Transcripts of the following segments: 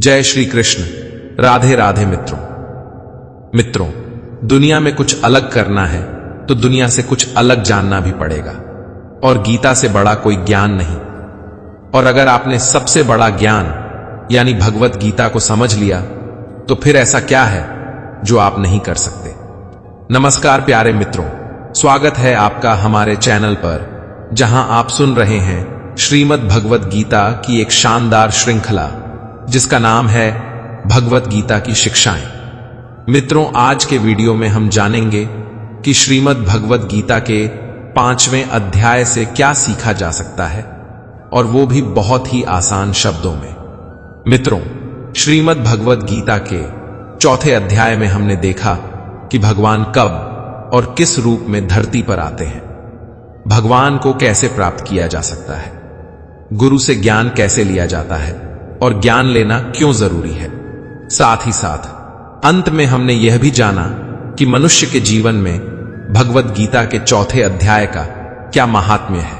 जय श्री कृष्ण। राधे राधे मित्रों, दुनिया में कुछ अलग करना है तो दुनिया से कुछ अलग जानना भी पड़ेगा, और गीता से बड़ा कोई ज्ञान नहीं। और अगर आपने सबसे बड़ा ज्ञान यानी भगवत गीता को समझ लिया तो फिर ऐसा क्या है जो आप नहीं कर सकते। नमस्कार प्यारे मित्रों, स्वागत है आपका हमारे चैनल पर, जहां आप सुन रहे हैं श्रीमद् भगवत गीता की एक शानदार श्रृंखला जिसका नाम है भगवत गीता की शिक्षाएं। मित्रों, आज के वीडियो में हम जानेंगे कि श्रीमद् भगवत गीता के 5वें अध्याय से क्या सीखा जा सकता है, और वो भी बहुत ही आसान शब्दों में। मित्रों, श्रीमद् भगवत गीता के 4थे अध्याय में हमने देखा कि भगवान कब और किस रूप में धरती पर आते हैं, भगवान को कैसे प्राप्त किया जा सकता है, गुरु से ज्ञान कैसे लिया जाता है और ज्ञान लेना क्यों जरूरी है। साथ ही साथ अंत में हमने यह भी जाना कि मनुष्य के जीवन में भगवत गीता के 4थे अध्याय का क्या महात्म्य है।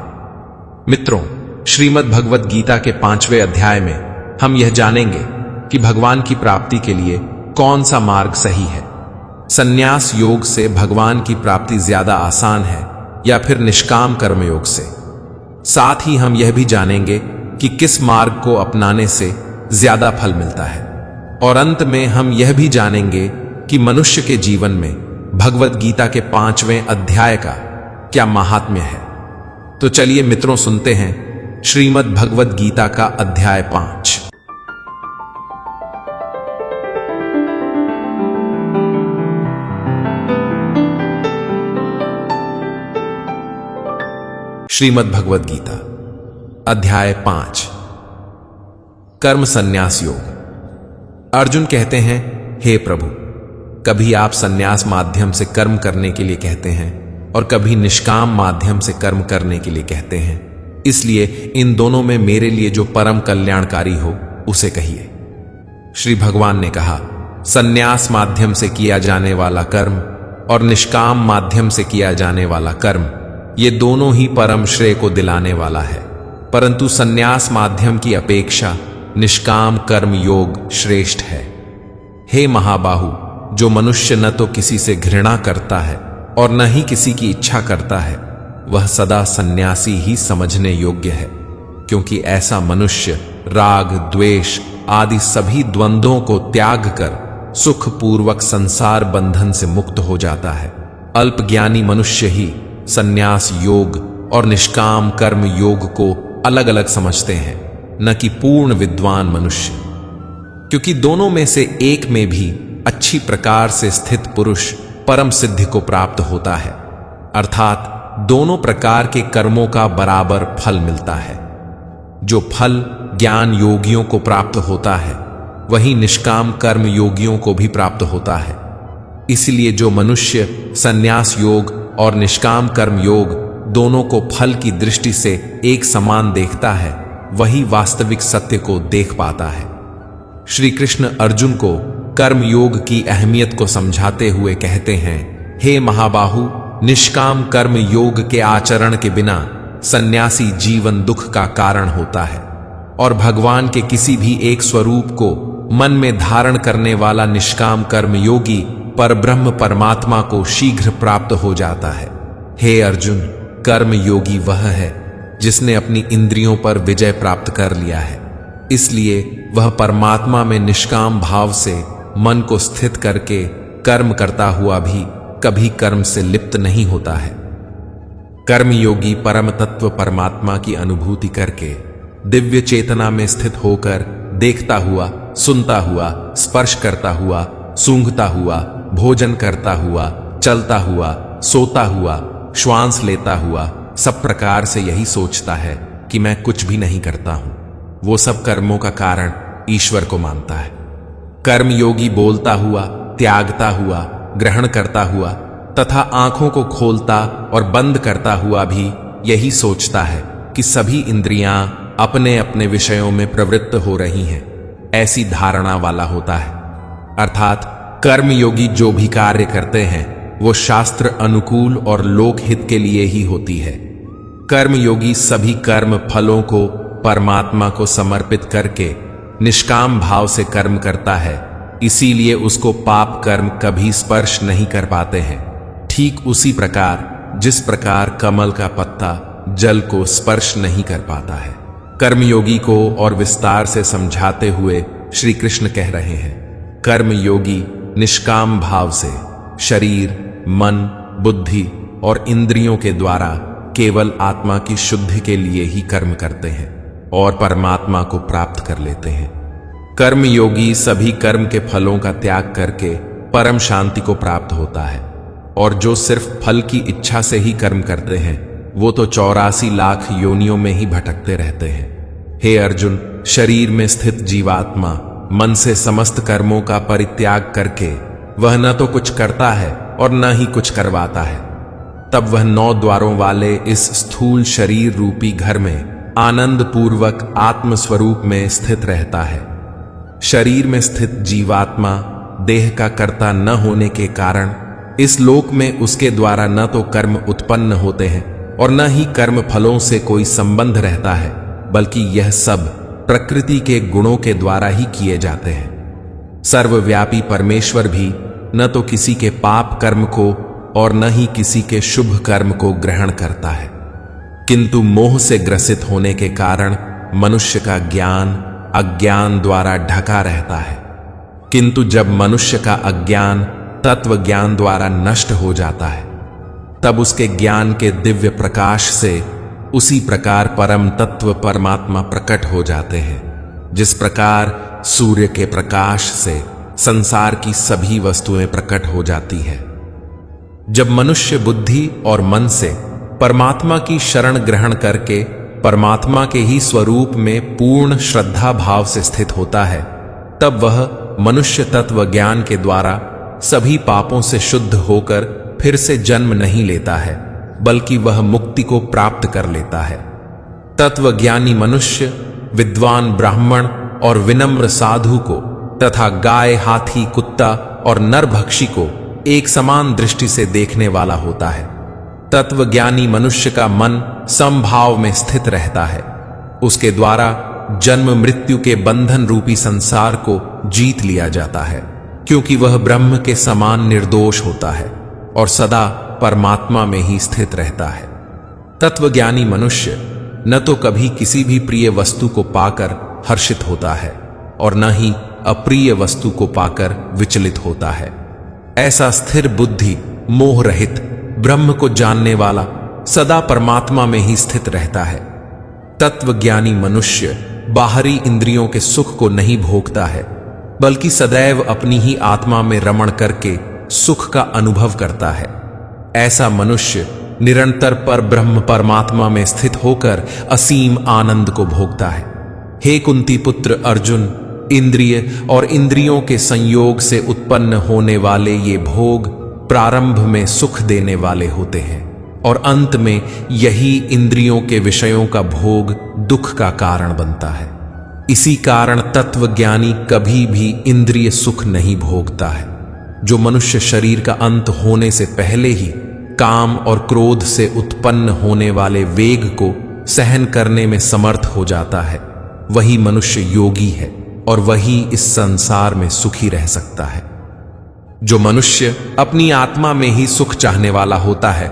मित्रों, श्रीमद् भगवत गीता के 5वें अध्याय में हम यह जानेंगे कि भगवान की प्राप्ति के लिए कौन सा मार्ग सही है। संन्यास योग से भगवान की प्राप्ति ज्यादा आसान है या फिर निष्काम कर्मयोग से। साथ ही हम यह भी जानेंगे कि किस मार्ग को अपनाने से ज्यादा फल मिलता है, और अंत में हम यह भी जानेंगे कि मनुष्य के जीवन में भगवत गीता के 5वें अध्याय का क्या महात्म्य है। तो चलिए मित्रों, सुनते हैं श्रीमद् भगवत गीता का अध्याय 5। श्रीमद् भगवत गीता अध्याय 5, कर्म संन्यास योग। अर्जुन कहते हैं, हे प्रभु, कभी आप संन्यास माध्यम से कर्म करने के लिए कहते हैं और कभी निष्काम माध्यम से कर्म करने के लिए कहते हैं, इसलिए इन दोनों में मेरे लिए जो परम कल्याणकारी हो उसे कहिए। श्री भगवान ने कहा, संन्यास माध्यम से किया जाने वाला कर्म और निष्काम माध्यम से किया जाने वाला कर्म, ये दोनों ही परम श्रेय को दिलाने वाला है, परंतु संन्यास माध्यम की अपेक्षा निष्काम कर्म योग श्रेष्ठ है। हे महाबाहु, जो मनुष्य न तो किसी से घृणा करता है और न ही किसी की इच्छा करता है, वह सदा सन्यासी ही समझने योग्य है, क्योंकि ऐसा मनुष्य राग द्वेष आदि सभी द्वंद्वों को त्याग कर सुखपूर्वक संसार बंधन से मुक्त हो जाता है। अल्पज्ञानी मनुष्य ही संन्यास योग और निष्काम कर्म योग को अलग अलग समझते हैं, न कि पूर्ण विद्वान मनुष्य, क्योंकि दोनों में से एक में भी अच्छी प्रकार से स्थित पुरुष परम सिद्धि को प्राप्त होता है, अर्थात दोनों प्रकार के कर्मों का बराबर फल मिलता है। जो फल ज्ञान योगियों को प्राप्त होता है वही निष्काम कर्म योगियों को भी प्राप्त होता है। इसलिए जो मनुष्य संन्यास योग और निष्काम कर्म योग दोनों को फल की दृष्टि से एक समान देखता है, वही वास्तविक सत्य को देख पाता है। श्री कृष्ण अर्जुन को कर्म योग की अहमियत को समझाते हुए कहते हैं, हे महाबाहु, निष्काम कर्म योग के आचरण के बिना सन्यासी जीवन दुख का कारण होता है, और भगवान के किसी भी एक स्वरूप को मन में धारण करने वाला निष्काम कर्म योगी परब्रह्म परमात्मा को शीघ्र प्राप्त हो जाता है। हे अर्जुन, कर्म योगी वह है जिसने अपनी इंद्रियों पर विजय प्राप्त कर लिया है, इसलिए वह परमात्मा में निष्काम भाव से मन को स्थित करके कर्म करता हुआ भी कभी कर्म से लिप्त नहीं होता है। कर्म योगी परम तत्व परमात्मा की अनुभूति करके दिव्य चेतना में स्थित होकर देखता हुआ, सुनता हुआ, स्पर्श करता हुआ, सूंघता हुआ, भोजन करता हुआ, चलता हुआ, सोता हुआ, श्वास लेता हुआ, सब प्रकार से यही सोचता है कि मैं कुछ भी नहीं करता हूं। वो सब कर्मों का कारण ईश्वर को मानता है। कर्म योगी बोलता हुआ, त्यागता हुआ, ग्रहण करता हुआ तथा आंखों को खोलता और बंद करता हुआ भी यही सोचता है कि सभी इंद्रियां अपने अपने विषयों में प्रवृत्त हो रही हैं, ऐसी धारणा वाला होता है। अर्थात कर्मयोगी जो भी कार्य करते हैं वो शास्त्र अनुकूल और लोकहित के लिए ही होती है। कर्मयोगी सभी कर्म फलों को परमात्मा को समर्पित करके निष्काम भाव से कर्म करता है, इसीलिए उसको पाप कर्म कभी स्पर्श नहीं कर पाते हैं। ठीक उसी प्रकार जिस प्रकार कमल का पत्ता जल को स्पर्श नहीं कर पाता है। कर्मयोगी को और विस्तार से समझाते हुए श्री कृष्ण कह रहे हैं, कर्मयोगी निष्काम भाव से शरीर, मन, बुद्धि और इंद्रियों के द्वारा केवल आत्मा की शुद्धि के लिए ही कर्म करते हैं और परमात्मा को प्राप्त कर लेते हैं। कर्मयोगी सभी कर्म के फलों का त्याग करके परम शांति को प्राप्त होता है, और जो सिर्फ फल की इच्छा से ही कर्म करते हैं वो तो 84 लाख योनियों में ही भटकते रहते हैं। हे अर्जुन, शरीर में स्थित जीवात्मा मन से समस्त कर्मों का परित्याग करके वह न तो कुछ करता है और न ही कुछ करवाता है। तब वह 9 द्वारों वाले इस स्थूल शरीर रूपी घर में आनंद पूर्वक आत्म स्वरूप में स्थित रहता है। शरीर में स्थित जीवात्मा देह का कर्ता न होने के कारण इस लोक में उसके द्वारा न तो कर्म उत्पन्न होते हैं और न ही कर्म फलों से कोई संबंध रहता है, बल्कि यह सब प्रकृति के गुणों के द्वारा ही किए जाते हैं। सर्वव्यापी परमेश्वर भी न तो किसी के पाप कर्म को और न ही किसी के शुभ कर्म को ग्रहण करता है, किंतु मोह से ग्रसित होने के कारण मनुष्य का ज्ञान अज्ञान द्वारा ढका रहता है। किंतु जब मनुष्य का अज्ञान तत्व ज्ञान द्वारा नष्ट हो जाता है, तब उसके ज्ञान के दिव्य प्रकाश से उसी प्रकार परम तत्व परमात्मा प्रकट हो जाते हैं, जिस प्रकार सूर्य के प्रकाश से संसार की सभी वस्तुएं प्रकट हो जाती है। जब मनुष्य बुद्धि और मन से परमात्मा की शरण ग्रहण करके परमात्मा के ही स्वरूप में पूर्ण श्रद्धा भाव से स्थित होता है, तब वह मनुष्य तत्व ज्ञान के द्वारा सभी पापों से शुद्ध होकर फिर से जन्म नहीं लेता है, बल्कि वह मुक्ति को प्राप्त कर लेता है। तत्वज्ञानी मनुष्य विद्वान ब्राह्मण और विनम्र साधु को तथा गाय, हाथी, कुत्ता और नरभक्षी को एक समान दृष्टि से देखने वाला होता है। तत्वज्ञानी मनुष्य का मन समभाव में स्थित रहता है। उसके द्वारा जन्म मृत्यु के बंधन रूपी संसार को जीत लिया जाता है, क्योंकि वह ब्रह्म के समान निर्दोष होता है और सदा परमात्मा में ही स्थित रहता है। तत्वज्ञानी मनुष्य न तो कभी किसी भी प्रिय वस्तु को पाकर हर्षित होता है और न ही अप्रिय वस्तु को पाकर विचलित होता है। ऐसा स्थिर बुद्धि, मोह रहित, ब्रह्म को जानने वाला सदा परमात्मा में ही स्थित रहता है। तत्वज्ञानी मनुष्य बाहरी इंद्रियों के सुख को नहीं भोगता है, बल्कि सदैव अपनी ही आत्मा में रमण करके सुख का अनुभव करता है। ऐसा मनुष्य निरंतर पर ब्रह्म परमात्मा में स्थित होकर असीम आनंद को भोगता है। हे कुंती पुत्र अर्जुन, इंद्रिय और इंद्रियों के संयोग से उत्पन्न होने वाले ये भोग प्रारंभ में सुख देने वाले होते हैं और अंत में यही इंद्रियों के विषयों का भोग दुख का कारण बनता है। इसी कारण तत्वज्ञानी कभी भी इंद्रिय सुख नहीं भोगता है। जो मनुष्य शरीर का अंत होने से पहले ही काम और क्रोध से उत्पन्न होने वाले वेग को सहन करने में समर्थ हो जाता है, वही मनुष्य योगी है और वही इस संसार में सुखी रह सकता है। जो मनुष्य अपनी आत्मा में ही सुख चाहने वाला होता है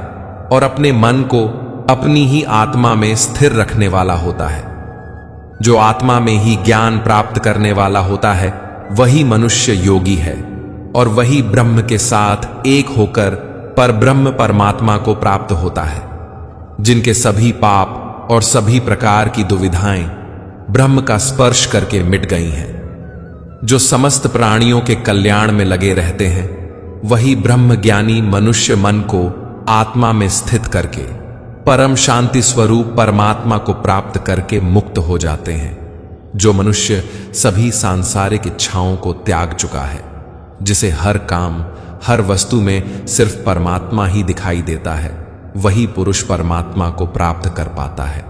और अपने मन को अपनी ही आत्मा में स्थिर रखने वाला होता है, जो आत्मा में ही ज्ञान प्राप्त करने वाला होता है, वही मनुष्य योगी है और वही ब्रह्म के साथ एक होकर पर ब्रह्म परमात्मा को प्राप्त होता है, जिनके सभी पाप और सभी प्रकार की दुविधाएं ब्रह्म का स्पर्श करके मिट गई हैं। जो समस्त प्राणियों के कल्याण में लगे रहते हैं, वही ब्रह्म ज्ञानी मनुष्य मन को आत्मा में स्थित करके परम शांति स्वरूप परमात्मा को प्राप्त करके मुक्त हो जाते हैं। जो मनुष्य सभी सांसारिक इच्छाओं को त्याग चुका है, जिसे हर काम हर वस्तु में सिर्फ परमात्मा ही दिखाई देता है, वही पुरुष परमात्मा को प्राप्त कर पाता है।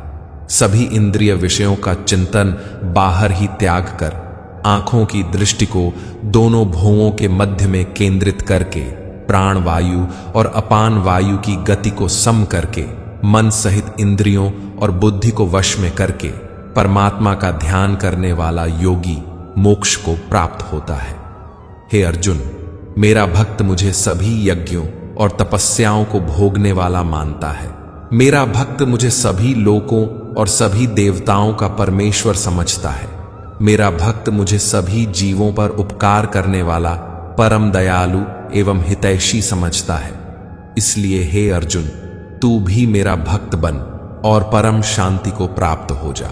सभी इंद्रिय विषयों का चिंतन बाहर ही त्याग कर आंखों की दृष्टि को दोनों भुवों के मध्य में केंद्रित करके प्राण वायु और अपान वायु की गति को सम करके मन सहित इंद्रियों और बुद्धि को वश में करके परमात्मा का ध्यान करने वाला योगी मोक्ष को प्राप्त होता है। हे अर्जुन, मेरा भक्त मुझे सभी यज्ञों और तपस्याओं को भोगने वाला मानता है। मेरा भक्त मुझे सभी लोकों और सभी देवताओं का परमेश्वर समझता है। मेरा भक्त मुझे सभी जीवों पर उपकार करने वाला परम दयालु एवं हितैषी समझता है। इसलिए हे अर्जुन, तू भी मेरा भक्त बन और परम शांति को प्राप्त हो जा।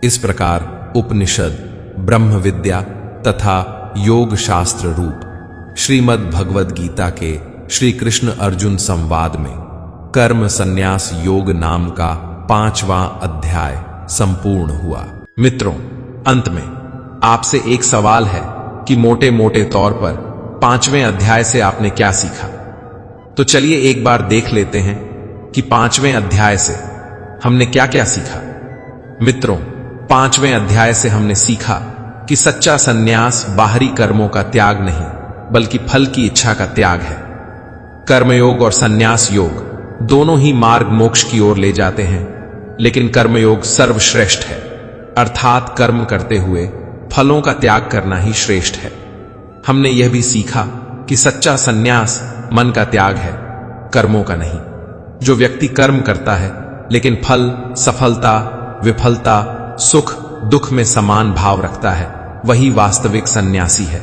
इस प्रकार उपनिषद, ब्रह्म विद्या तथा योग शास्त्र रूप श्रीमद् भगवद गीता के श्री कृष्ण अर्जुन संवाद में कर्म संन्यास योग नाम का 5वां अध्याय संपूर्ण हुआ। मित्रों, अंत में आपसे एक सवाल है कि मोटे मोटे तौर पर 5वें अध्याय से आपने क्या सीखा। तो चलिए एक बार देख लेते हैं कि 5वें अध्याय से हमने क्या क्या सीखा। मित्रों, 5वें अध्याय से हमने सीखा कि सच्चा संन्यास बाहरी कर्मों का त्याग नहीं बल्कि फल की इच्छा का त्याग है। कर्मयोग और संन्यास योग दोनों ही मार्ग मोक्ष की ओर ले जाते हैं, लेकिन कर्मयोग सर्वश्रेष्ठ है, अर्थात कर्म करते हुए फलों का त्याग करना ही श्रेष्ठ है। हमने यह भी सीखा कि सच्चा संन्यास मन का त्याग है, कर्मों का नहीं। जो व्यक्ति कर्म करता है लेकिन फल, सफलता, विफलता, सुख, दुख में समान भाव रखता है, वही वास्तविक सन्यासी है।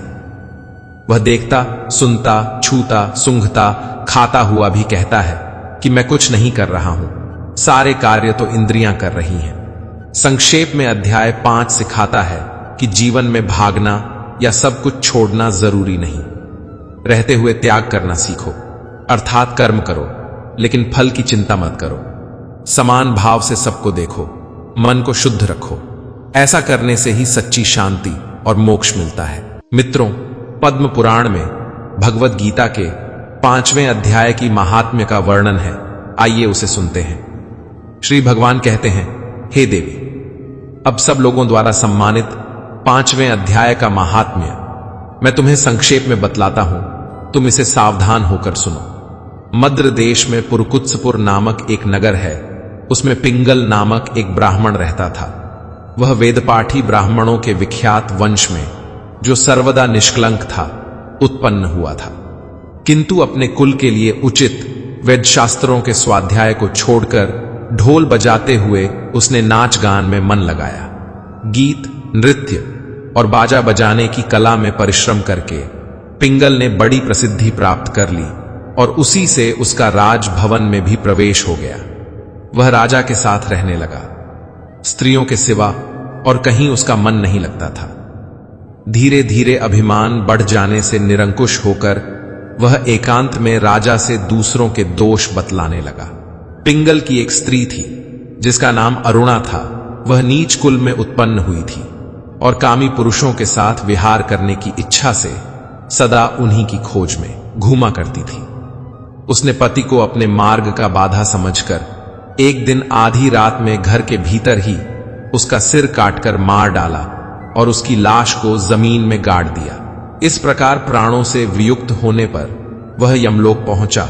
वह देखता, सुनता, छूता, सूंघता, खाता हुआ भी कहता है कि मैं कुछ नहीं कर रहा हूं, सारे कार्य तो इंद्रियां कर रही हैं। संक्षेप में अध्याय 5 सिखाता है कि जीवन में भागना या सब कुछ छोड़ना जरूरी नहीं। रहते हुए त्याग करना सीखो, अर्थात कर्म करो लेकिन फल की चिंता मत करो। समान भाव से सबको देखो, मन को शुद्ध रखो। ऐसा करने से ही सच्ची शांति और मोक्ष मिलता है। मित्रों, पद्म पुराण में भगवद गीता के 5वें अध्याय की महात्म्य का वर्णन है। आइए उसे सुनते हैं। श्री भगवान कहते हैं, हे देवी, अब सब लोगों द्वारा सम्मानित 5वें अध्याय का महात्म्य मैं तुम्हें संक्षेप में बतलाता हूं, तुम इसे सावधान होकर सुनो। मद्र देश में पुरकुत्सपुर नामक एक नगर है। उसमें पिंगल नामक एक ब्राह्मण रहता था। वह वेदपाठी ब्राह्मणों के विख्यात वंश में, जो सर्वदा निष्कलंक था, उत्पन्न हुआ था। किंतु अपने कुल के लिए उचित वेद शास्त्रों के स्वाध्याय को छोड़कर ढोल बजाते हुए उसने नाच गान में मन लगाया। गीत, नृत्य और बाजा बजाने की कला में परिश्रम करके पिंगल ने बड़ी प्रसिद्धि प्राप्त कर ली और उसी से उसका राजभवन में भी प्रवेश हो गया। वह राजा के साथ रहने लगा। स्त्रियों के सिवा और कहीं उसका मन नहीं लगता था। धीरे धीरे अभिमान बढ़ जाने से निरंकुश होकर वह एकांत में राजा से दूसरों के दोष बतलाने लगा। पिंगल की एक स्त्री थी जिसका नाम अरुणा था। वह नीच कुल में उत्पन्न हुई थी और कामी पुरुषों के साथ विहार करने की इच्छा से सदा उन्हीं की खोज में घूमा करती थी। उसने पति को अपने मार्ग का बाधा समझकर एक दिन आधी रात में घर के भीतर ही उसका सिर काटकर मार डाला और उसकी लाश को जमीन में गाड़ दिया। इस प्रकार प्राणों से वियुक्त होने पर वह यमलोक पहुंचा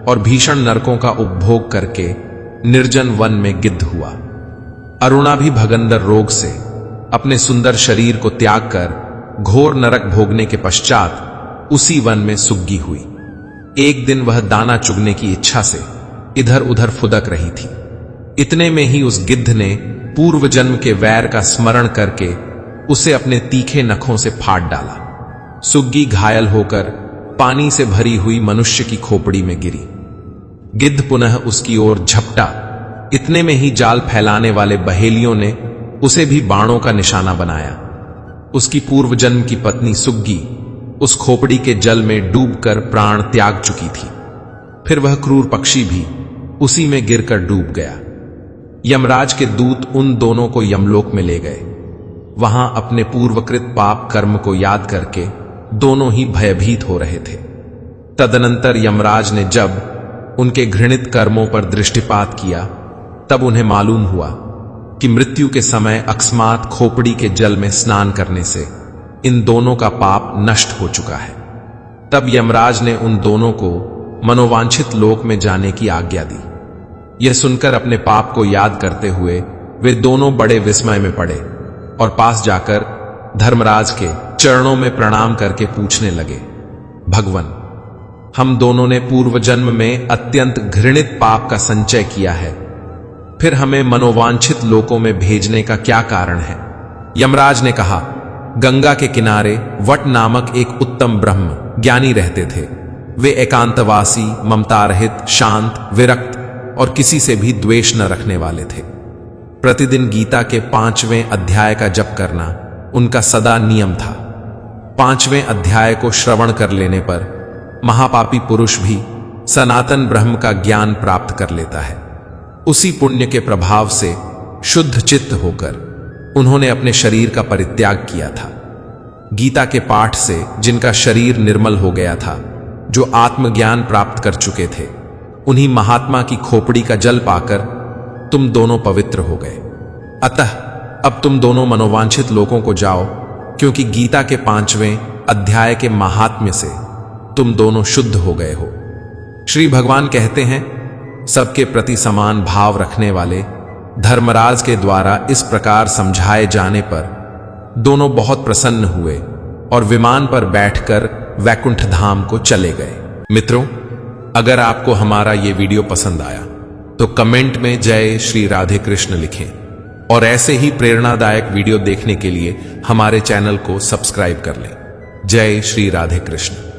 और भीषण नरकों का उपभोग करके निर्जन वन में गिद्ध हुआ। अरुणा भी भगंदर रोग से अपने सुंदर शरीर को त्याग कर घोर नरक भोगने के पश्चात उसी वन में सुग्गी हुई। एक दिन वह दाना चुगने की इच्छा से इधर उधर फुदक रही थी। इतने में ही उस गिद्ध ने पूर्व जन्म के वैर का स्मरण करके उसे अपने तीखे नखों से फाड़ डाला। सुग्गी घायल होकर पानी से भरी हुई मनुष्य की खोपड़ी में गिरी। गिद्ध पुनः उसकी ओर झपटा। इतने में ही जाल फैलाने वाले बहेलियों ने उसे भी बाणों का निशाना बनाया। उसकी पूर्व जन्म की पत्नी सुग्गी उस खोपड़ी के जल में डूबकर प्राण त्याग चुकी थी। फिर वह क्रूर पक्षी भी उसी में गिरकर डूब गया। यमराज के दूत उन दोनों को यमलोक में ले गए। वहां अपने पूर्वकृत पाप कर्म को याद करके दोनों ही भयभीत हो रहे थे। तदनंतर यमराज ने जब उनके घृणित कर्मों पर दृष्टिपात किया तब उन्हें मालूम हुआ कि मृत्यु के समय अकस्मात खोपड़ी के जल में स्नान करने से इन दोनों का पाप नष्ट हो चुका है। तब यमराज ने उन दोनों को मनोवांछित लोक में जाने की आज्ञा दी। यह सुनकर अपने पाप को याद करते हुए वे दोनों बड़े विस्मय में पड़े और पास जाकर धर्मराज के चरणों में प्रणाम करके पूछने लगे, भगवन, हम दोनों ने पूर्व जन्म में अत्यंत घृणित पाप का संचय किया है, फिर हमें मनोवांछित लोकों में भेजने का क्या कारण है? यमराज ने कहा, गंगा के किनारे वट नामक एक उत्तम ब्रह्म ज्ञानी रहते थे। वे एकांतवासी, ममता रहित, शांत, विरक्त और किसी से भी द्वेष न रखने वाले थे। प्रतिदिन गीता के 5वें अध्याय का जप करना उनका सदा नियम था। 5वें अध्याय को श्रवण कर लेने पर महापापी पुरुष भी सनातन ब्रह्म का ज्ञान प्राप्त कर लेता है। उसी पुण्य के प्रभाव से शुद्ध चित्त होकर उन्होंने अपने शरीर का परित्याग किया था। गीता के पाठ से जिनका शरीर निर्मल हो गया था, जो आत्मज्ञान प्राप्त कर चुके थे, उन्हीं महात्मा की खोपड़ी का जल पाकर तुम दोनों पवित्र हो गए। अतः अब तुम दोनों मनोवांछित लोगों को जाओ, क्योंकि गीता के 5वें अध्याय के महात्म्य से तुम दोनों शुद्ध हो गए हो। श्री भगवान कहते हैं, सबके प्रति समान भाव रखने वाले धर्मराज के द्वारा इस प्रकार समझाए जाने पर दोनों बहुत प्रसन्न हुए और विमान पर बैठकर वैकुंठ धाम को चले गए। मित्रों, अगर आपको हमारा ये वीडियो पसंद आया तो कमेंट में जय श्री राधे कृष्ण लिखें और ऐसे ही प्रेरणादायक वीडियो देखने के लिए हमारे चैनल को सब्सक्राइब कर लें। जय श्री राधे कृष्ण।